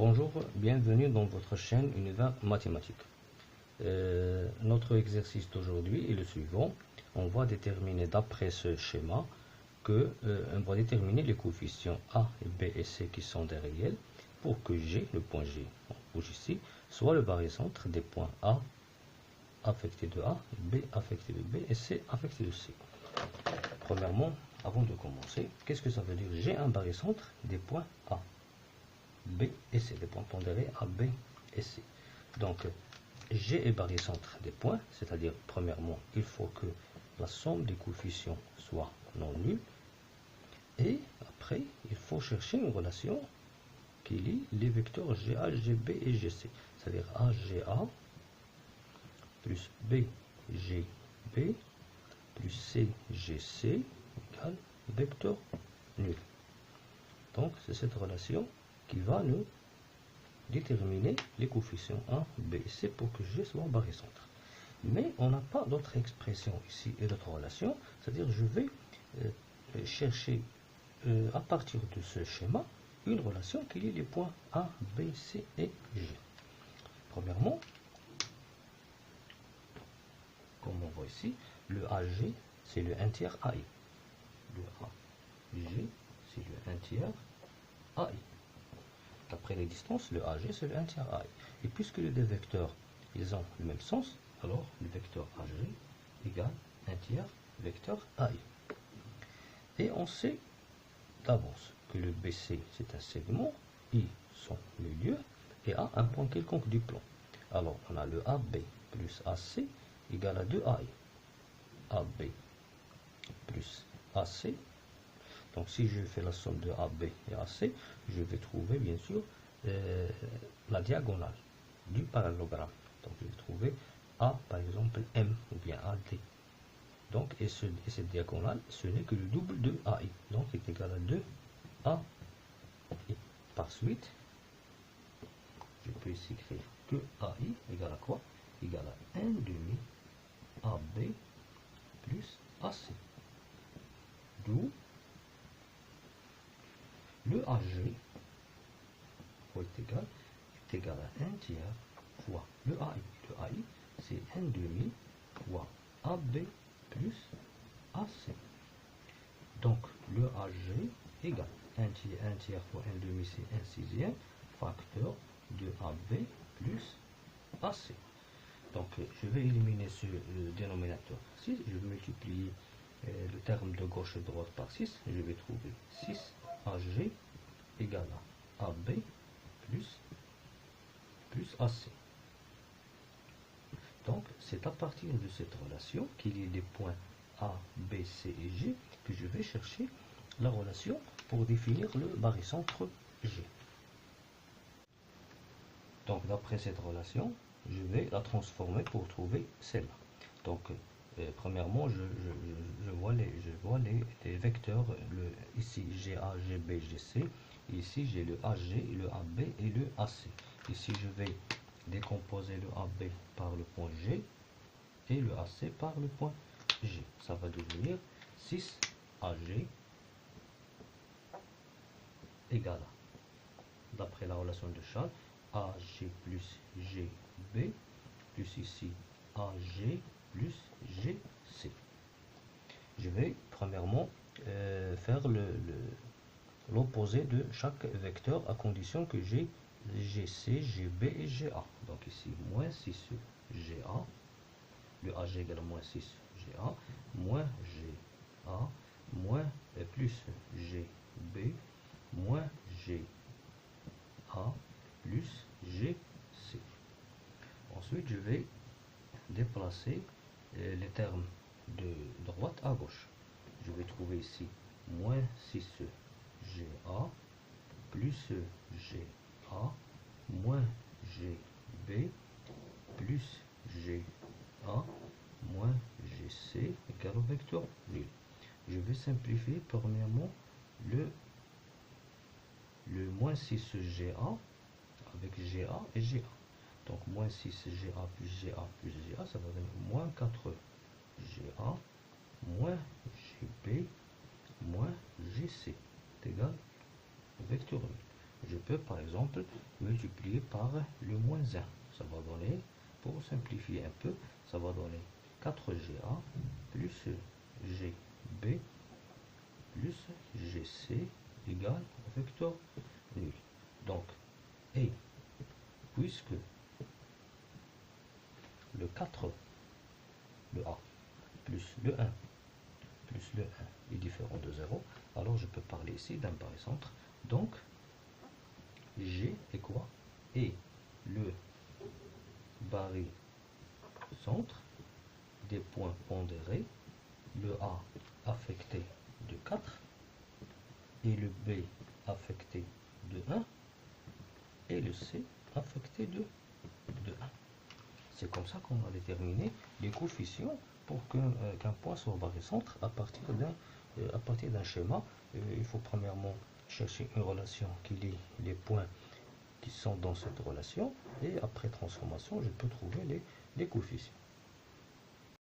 Bonjour, bienvenue dans votre chaîne Univers Mathématique. Notre exercice d'aujourd'hui est le suivant. On va déterminer d'après ce schéma on va déterminer les coefficients A, B et C qui sont des réels pour que G, le point G, on bouge ici, soit le barycentre des points A affecté de A, B affecté de B et C affecté de C. Premièrement, avant de commencer, qu'est-ce que ça veut dire? J'ai un barycentre des points A, B et C, des points pondérés A, B et C. Donc, G est barycentre des points, c'est-à-dire, premièrement, il faut que la somme des coefficients soit non nulle. Et après, il faut chercher une relation qui lie les vecteurs GA, GB et GC. C'est-à-dire AGA plus BGB plus CGC égale vecteur nul. Donc, c'est cette relation qui va nous déterminer les coefficients A, B et C pour que G soit barycentre. Mais on n'a pas d'autre expression ici et d'autre relation, c'est-à-dire je vais chercher à partir de ce schéma une relation qui lie les points A, B, C et G. Premièrement, comme on voit ici, le AG c'est le 1 tiers AI. Le AG c'est le 1 tiers AI. D'après les distances, le AG c'est le 1 tiers AI. Et puisque les deux vecteurs ils ont le même sens, alors le vecteur AG égale 1 tiers vecteur AI. Et on sait d'avance que le BC c'est un segment, I son milieu et A un point quelconque du plan. Alors on a le AB plus AC égale à 2AI. AB plus AC. Donc si je fais la somme de AB et AC, je vais trouver bien sûr la diagonale du parallélogramme. Donc je vais trouver A par exemple M ou bien AD. Donc, et cette diagonale, ce n'est que le double de AI. Donc, c'est égal à 2 AI. Par suite, je peux ici écrire que AI égale à quoi? Égale à 1 demi AB plus AC. D'où le AG est égal à 1 tiers fois le AI. Le AI, c'est 1 demi fois AB plus AC. Donc, le AG égale 1 tiers fois 1 demi, c'est 1 sixième, facteur de AB plus AC. Donc, je vais éliminer ce dénominateur 6, je vais multiplier le terme de gauche et droite par 6, je vais trouver 6 AG égale à AB plus AC. Donc, c'est à partir de cette relation qu'il y a des points A, B, C et G que je vais chercher la relation pour définir le barycentre G. Donc, d'après cette relation, je vais la transformer pour trouver celle-là. Donc, premièrement, je vois les vecteurs, ici GA, GB, GC. Ici, j'ai le AG, le AB et le AC. Ici, je vais décomposer le AB par le point G et le AC par le point G. Ça va devenir 6 AG égale à, d'après la relation de Charles, AG plus GB plus ici AG plus GC. Je vais premièrement faire l'opposé de chaque vecteur à condition que j'ai GC, GB et GA. Donc ici, moins 6 GA, le AG égale moins 6 GA, moins GA, moins plus GB, moins GA, plus GC. Ensuite, je vais déplacer les termes de droite à gauche. Je vais trouver ici moins 6 GA, plus GA, moins GB, plus GA, moins GC égale au vecteur nul. Je vais simplifier premièrement le moins 6 GA avec GA et GA. Donc moins 6 GA plus GA plus GA, ça va donner moins 4 GA, moins GB, moins GC est égal au vecteur nul. je peux par exemple multiplier par le moins 1. Ça va donner, pour simplifier un peu, ça va donner 4GA plus GB plus GC égale vecteur nul. Donc, et puisque le 4, le A, plus le 1, plus le 1 est différent de 0, alors je peux parler ici d'un barycentre. Donc, G est quoi? Et le barycentre des points pondérés, le A affecté de 4 et le B affecté de 1 et le C affecté de 1. C'est comme ça qu'on va déterminer les coefficients pour qu'un point soit barycentre à partir d'un schéma. Il faut premièrement chercher une relation qui lie les points qui sont dans cette relation, et après transformation, je peux trouver les coefficients.